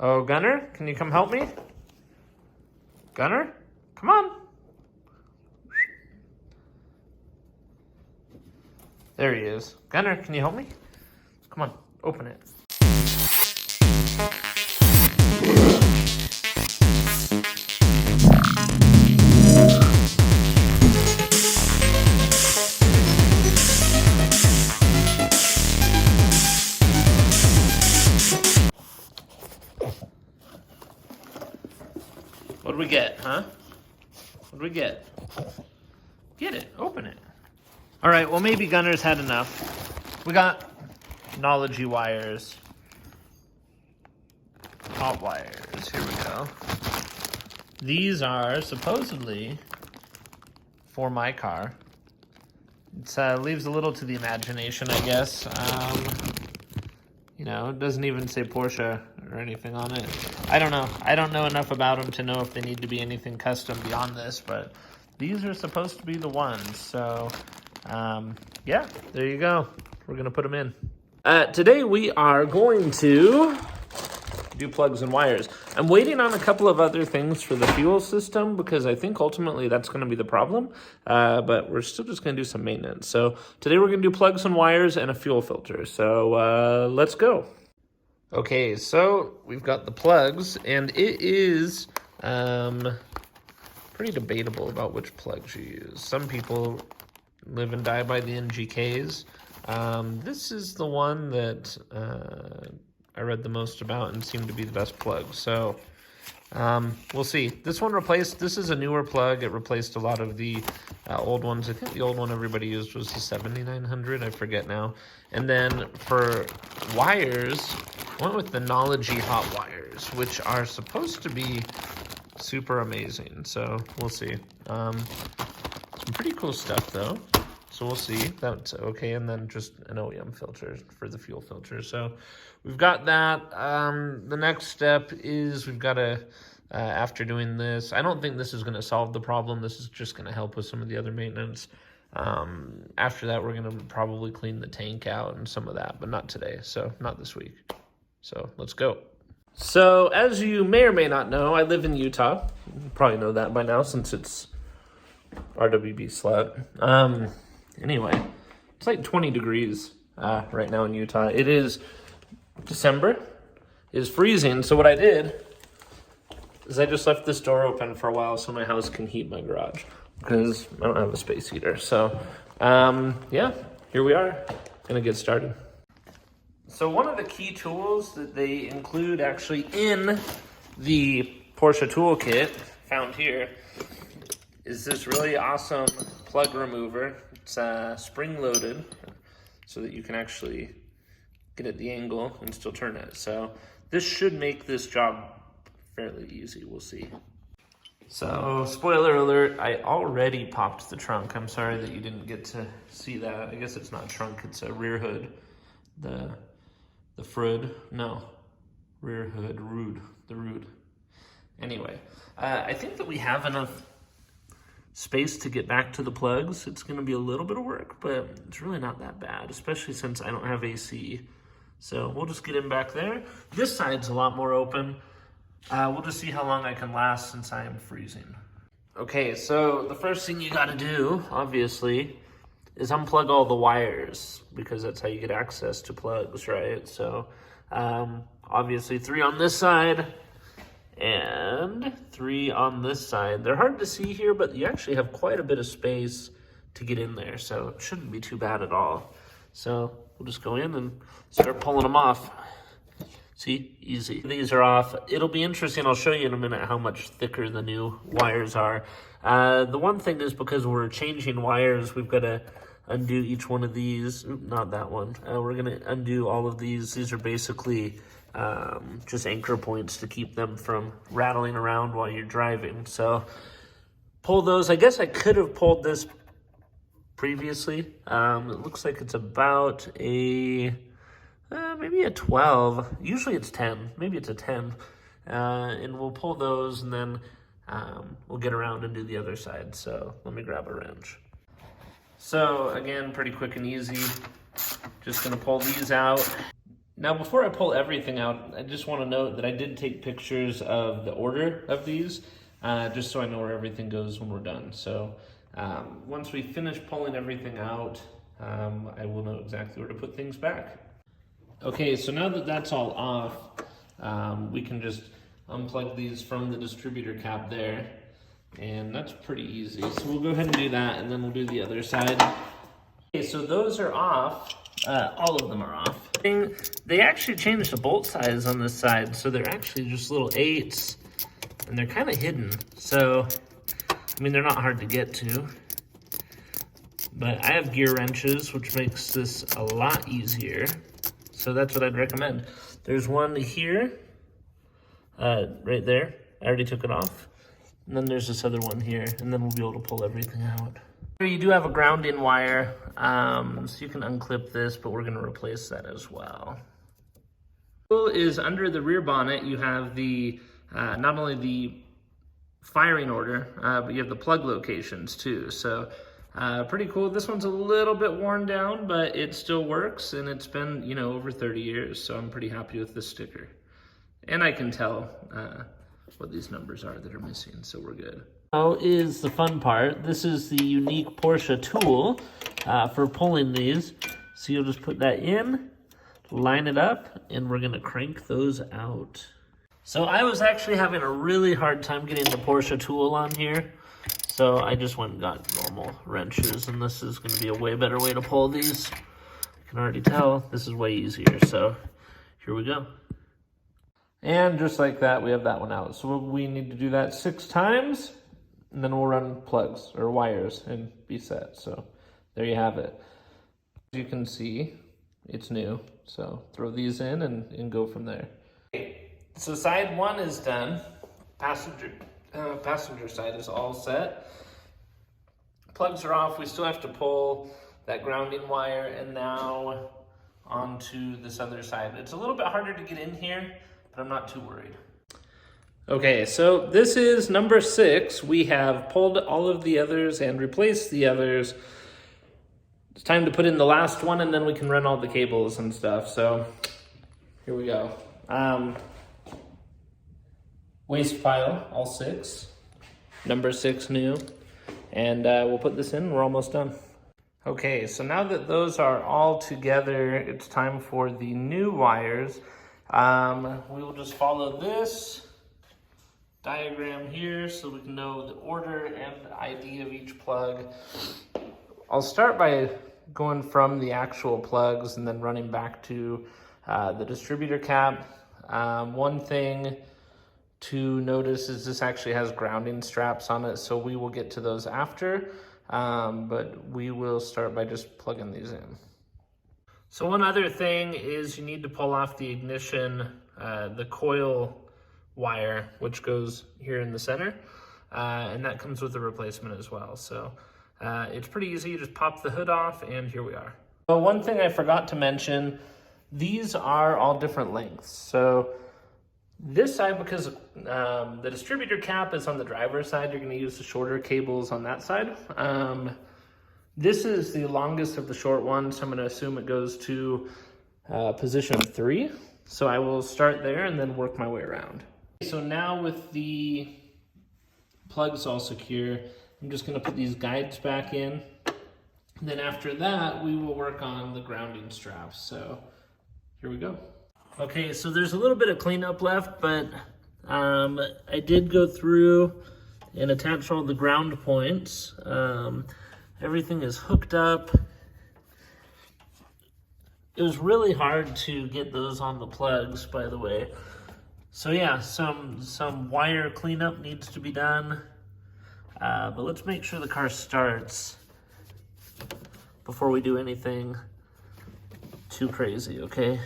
Oh, Gunner, can you come help me? Gunner, come on. There he is. Gunner, can you help me? Come on, open it. What do we get, huh? What do we get? Get it, open it. All right, well, maybe Gunner's had enough. We got Nology wires. HotWires, here we go. These are supposedly for my car. It leaves a little to the imagination, I guess. You know, it doesn't even say Porsche or anything on it. I don't know. I don't know enough about them to know if they need to be anything custom beyond this, but these are supposed to be the ones. So, yeah, there you go. We're going to put them in. Today we are going to do plugs and wires. I'm waiting on a couple of other things for the fuel system because I think ultimately that's going to be the problem, but we're still just going to do some maintenance. So today we're going to do plugs and wires and a fuel filter. So let's go. Okay, so we've got the plugs, and it is pretty debatable about which plugs you use. Some people live and die by the NGKs. This is the one that I read the most about and seemed to be the best plug. So we'll see. This is a newer plug. It replaced a lot of the old ones. I think the old one everybody used was the 7900. I forget now. And then for wires, I went with the Nology HotWires, which are supposed to be super amazing. So we'll see. Some pretty cool stuff though. So we'll see. That's okay. And then just an OEM filter for the fuel filter. So we've got that. The next step is we've got to, after doing this, I don't think this is going to solve the problem. This is just going to help with some of the other maintenance. After that, we're going to probably clean the tank out and some of that, but not today. So not this week. So let's go. So as you may or may not know, I live in Utah. You probably know that by now since it's RWB SLUT. Anyway, it's like 20 degrees right now in Utah. It is December. It is freezing. So what I did is I just left this door open for a while so my house can heat my garage because I don't have a space heater. So yeah, here we are. Gonna get started. So one of the key tools that they include actually in the Porsche toolkit found here is this really awesome plug remover. It's spring-loaded so that you can actually get at the angle and still turn it. So this should make this job fairly easy. We'll see. So spoiler alert, I already popped the trunk. I'm sorry that you didn't get to see that. I guess it's not trunk, it's a rear hood. The FRUD, no, rear hood, the RUD. Anyway, I think that we have enough space to get back to the plugs. It's going to be a little bit of work, but it's really not that bad, especially since I don't have AC. So we'll just get in back there. This side's a lot more open. We'll just see how long I can last since I am freezing. Okay, so the first thing you got to do, obviously, is unplug all the wires because that's how you get access to plugs, right? So obviously 3 on this side and 3 on this side. They're hard to see here, but you actually have quite a bit of space to get in there, so it shouldn't be too bad at all. So we'll just go in and start pulling them off. See, easy. These are off. It'll be interesting. I'll show you in a minute how much thicker the new wires are. The one thing is because we're changing wires, we've got to undo each one of these. Oop, not that one. We're going to undo all of these. These are basically just anchor points to keep them from rattling around while you're driving. So pull those. I guess I could have pulled this previously. It looks like it's about a maybe a 12. Usually it's 10. Maybe it's a 10. And we'll pull those and then we'll get around and do the other side. So let me grab a wrench. So again, pretty quick and easy. Just gonna pull these out. Now, before I pull everything out, I just want to note that I did take pictures of the order of these, just so I know where everything goes when we're done. So once we finish pulling everything out, I will know exactly where to put things back. Okay, so now that that's all off, we can just unplug these from the distributor cap there, and that's pretty easy. So we'll go ahead and do that, and then we'll do the other side. Okay, so those are off. All of them are off. They actually changed the bolt size on this side, so they're actually just little 8s, and they're kind of hidden. So, I mean, they're not hard to get to, but I have gear wrenches, which makes this a lot easier. So that's what I'd recommend. There's one here, right there. I already took it off. And then there's this other one here, and then we'll be able to pull everything out. You do have a grounding wire, so you can unclip this, but we're gonna replace that as well. Is under the rear bonnet, you have the, not only the firing order, but you have the plug locations too. So pretty cool. This one's a little bit worn down, but it still works, and it's been, you know, over 30 years. So I'm pretty happy with this sticker. And I can tell what these numbers are that are missing, so we're good. Now is the fun part. This is the unique Porsche tool for pulling these. So you'll just put that in, line it up, and we're gonna crank those out. So I was actually having a really hard time getting the Porsche tool on here. So I just went and got normal wrenches, and this is gonna be a way better way to pull these. You can already tell this is way easier, so here we go. And just like that, we have that one out. So we need to do that 6 times. And then we'll run plugs or wires and be set. So there you have it. As you can see, it's new. So throw these in and go from there. Okay. So side 1 is done. Passenger side is all set. Plugs are off. We still have to pull that grounding wire, and now onto this other side. It's a little bit harder to get in here, but I'm not too worried. Okay, so this is number 6. We have pulled all of the others and replaced the others. It's time to put in the last one, and then we can run all the cables and stuff. So here we go. Waste pile, all 6. Number 6 new. And we'll put this in. We're almost done. Okay, so now that those are all together, it's time for the new wires. We will just follow this diagram here so we can know the order and ID of each plug. I'll start by going from the actual plugs and then running back to the distributor cap. One thing to notice is this actually has grounding straps on it, so we will get to those after, but we will start by just plugging these in. So one other thing is you need to pull off the ignition, the coil wire, which goes here in the center, and that comes with a replacement as well. So it's pretty easy. You just pop the hood off, and here we are. So one thing I forgot to mention, these are all different lengths. So this side, because the distributor cap is on the driver's side, you're going to use the shorter cables on that side. This is the longest of the short ones, so I'm going to assume it goes to position 3. So I will start there and then work my way around. So now with the plugs all secure, I'm just going to put these guides back in. Then after that, we will work on the grounding straps. So here we go. Okay, so there's a little bit of cleanup left, but I did go through and attach all the ground points. Everything is hooked up. It was really hard to get those on the plugs, by the way. So yeah, some wire cleanup needs to be done. But let's make sure the car starts before we do anything too crazy, okay?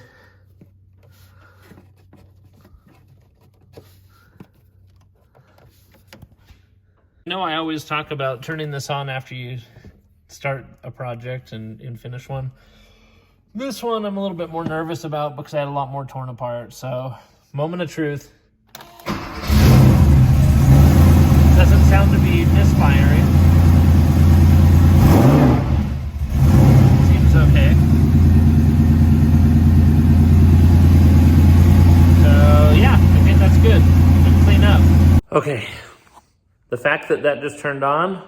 You know, I always talk about turning this on after you start a project and finish one. This one I'm a little bit more nervous about because I had a lot more torn apart. So, moment of truth. Doesn't sound to be misfiring. Seems okay. Okay, the fact that that just turned on,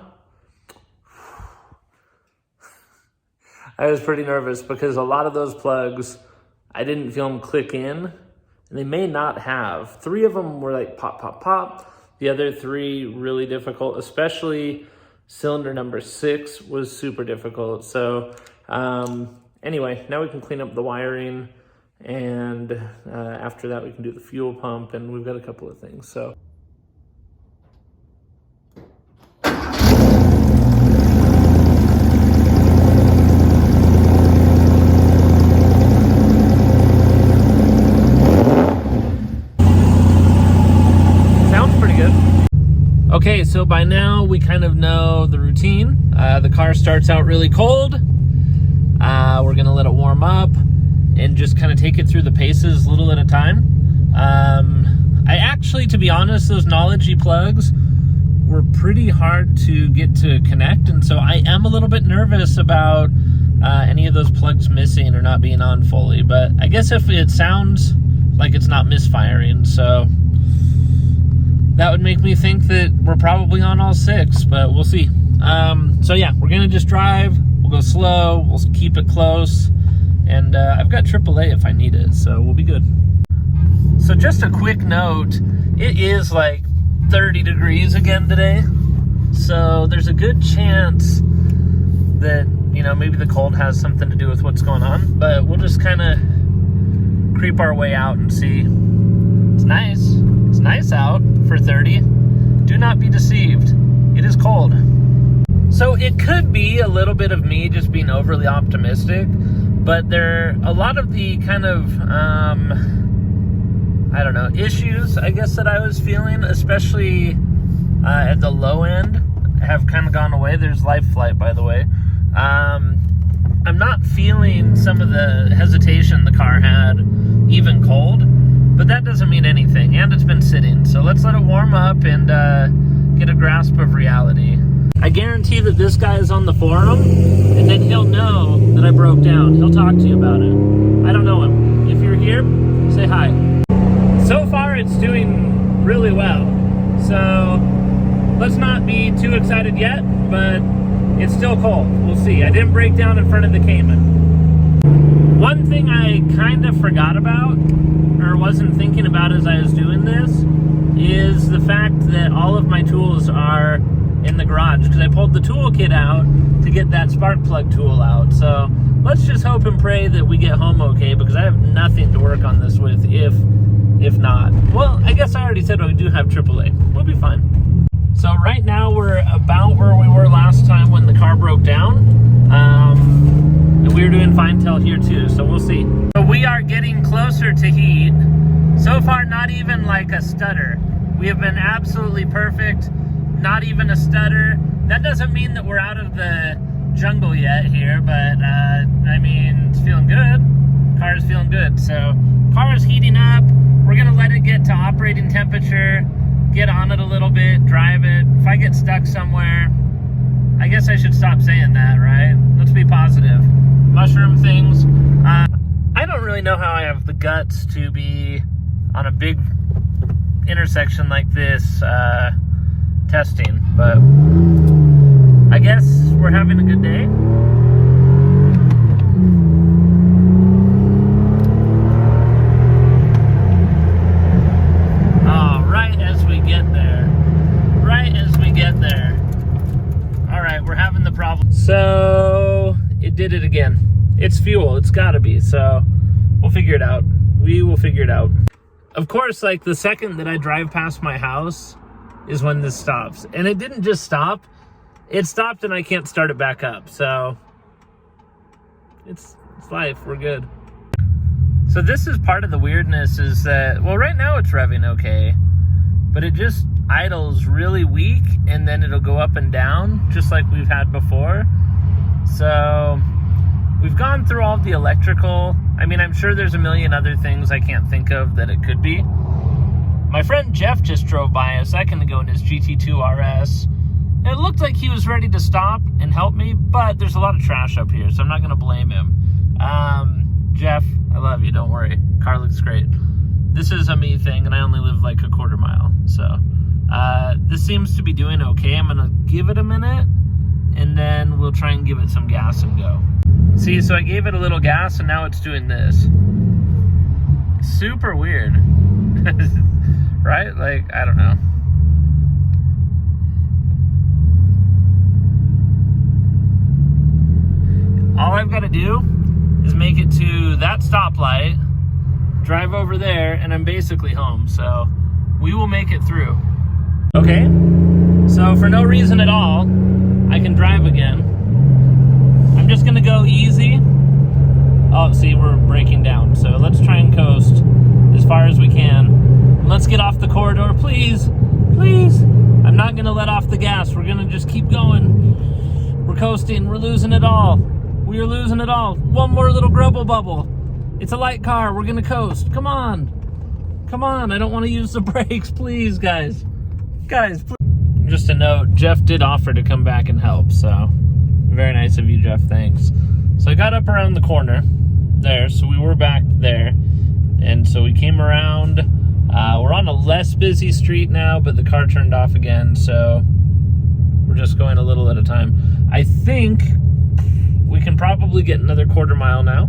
I was pretty nervous because a lot of those plugs, I didn't feel them click in, and they may not have. 3 of them were like pop, pop, pop. The other 3 really difficult, especially cylinder number 6 was super difficult. So anyway, now we can clean up the wiring, and after that we can do the fuel pump, and we've got a couple of things. So okay, so by now we kind of know the routine. The car starts out really cold. We're gonna let it warm up and just kind of take it through the paces little at a time. I actually, to be honest, those Nology plugs were pretty hard to get to connect, and so I am a little bit nervous about any of those plugs missing or not being on fully, but I guess if it sounds like it's not misfiring, so that would make me think that we're probably on all 6, but we'll see. So yeah, we're gonna just drive, we'll go slow, we'll keep it close, and I've got AAA if I need it, so we'll be good. So just a quick note, it is like 30 degrees again today, so there's a good chance that, you know, maybe the cold has something to do with what's going on, but we'll just kind of creep our way out and see. It's nice. It's nice out for 30. Do not be deceived. It is cold. So it could be a little bit of me just being overly optimistic, but a lot of the kind of, I don't know, issues, I guess, that I was feeling, especially at the low end, have kind of gone away. There's Life Flight, by the way. I'm not feeling some of the hesitation the car had, even cold. But that doesn't mean anything, and it's been sitting. So let's let it warm up and get a grasp of reality. I guarantee that this guy is on the forum, and then he'll know that I broke down. He'll talk to you about it. I don't know him. If you're here, say hi. So far, it's doing really well. So let's not be too excited yet, but it's still cold. We'll see. I didn't break down in front of the Cayman. One thing I kind of forgot about, or wasn't thinking about as I was doing this, is the fact that all of my tools are in the garage, because I pulled the toolkit out to get that spark plug tool out. So let's just hope and pray that we get home okay, because I have nothing to work on this with if not. Well, I guess I already said we do have AAA. We'll be fine. So right now we're about where we were last time when the car broke down. And we were doing fine till here too, so we'll see. So we are getting closer to heat. So far, not even like a stutter. We have been absolutely perfect, not even a stutter. That doesn't mean that we're out of the jungle yet here, but I mean, it's feeling good. Car is feeling good. So car is heating up. We're gonna let it get to operating temperature, get on it a little bit, drive it. If I get stuck somewhere, I guess I should stop saying that, right? Let's be positive. Mushroom things. I don't really know how I have the guts to be on a big intersection like this testing, but I guess we're having a good day. Right as we get there. All right, we're having the problem. So it did it again. It's fuel, it's gotta be, so we'll figure it out. We will figure it out. Of course, like the second that I drive past my house is when this stops. And it didn't just stop, it stopped and I can't start it back up. So it's life, we're good. So this is part of the weirdness, is that, well, right now it's revving okay, but it just idles really weak and then it'll go up and down just like we've had before. So we've gone through all the electrical. I mean, I'm sure there's a million other things I can't think of that it could be. My friend Jeff just drove by a second ago in his GT2 RS. And it looked like he was ready to stop and help me, but there's a lot of trash up here, so I'm not gonna blame him. Jeff, I love you, don't worry. Car looks great. This is a me thing, and I only live like a quarter mile, so This seems to be doing okay. I'm gonna give it a minute, and then we'll try and give it some gas and go. See, so I gave it a little gas, and now it's doing this. Super weird. Right? Like, I don't know. All I've got to do is make it to that stoplight, drive over there, and I'm basically home. So we will make it through. Okay, so for no reason at all, I can drive again. I'm just gonna go easy. Oh, see, we're breaking down. So let's try and coast as far as we can. Let's get off the corridor, please, please. I'm not gonna let off the gas. We're gonna just keep going. We're coasting, we're losing it all. We are losing it all. One more little grubble bubble. It's a light car, we're gonna coast. Come on. Come on, I don't wanna use the brakes, please, guys. Guys, please. Just a note, Jeff did offer to come back and help, so very nice of you, Jeff, thanks. So I got up around the corner there, so we were back there, and so we came around. We're on a less busy street now, but the car turned off again, so we're just going a little at a time. I think we can probably get another quarter mile now.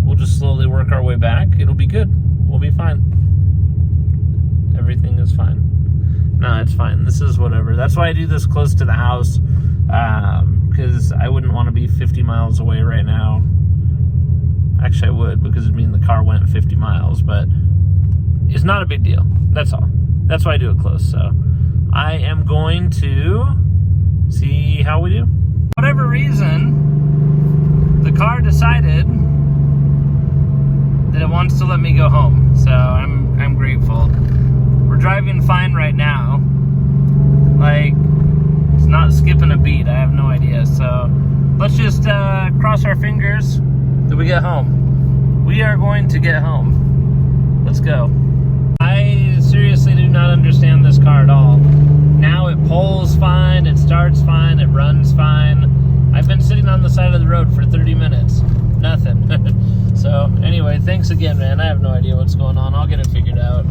We'll just slowly work our way back. It'll be good. We'll be fine. Everything is fine. No, it's fine. This is whatever. That's why I do this close to the house, because I wouldn't want to be 50 miles away right now. Actually, I would, because it'd mean the car went 50 miles, but it's not a big deal. That's all. That's why I do it close. So I am going to see how we do. For whatever reason, the car decided that it wants to let me go home. So I'm grateful. We're driving fine right now. Like, it's not skipping a beat. I have no idea. So let's just cross our fingers that we get home. We are going to get home. Let's go. I seriously do not understand this car at all. Now it pulls fine, it starts fine, it runs fine. I've been sitting on the side of the road for 30 minutes. Nothing. So anyway, thanks again, man. I have no idea what's going on. I'll get it figured out.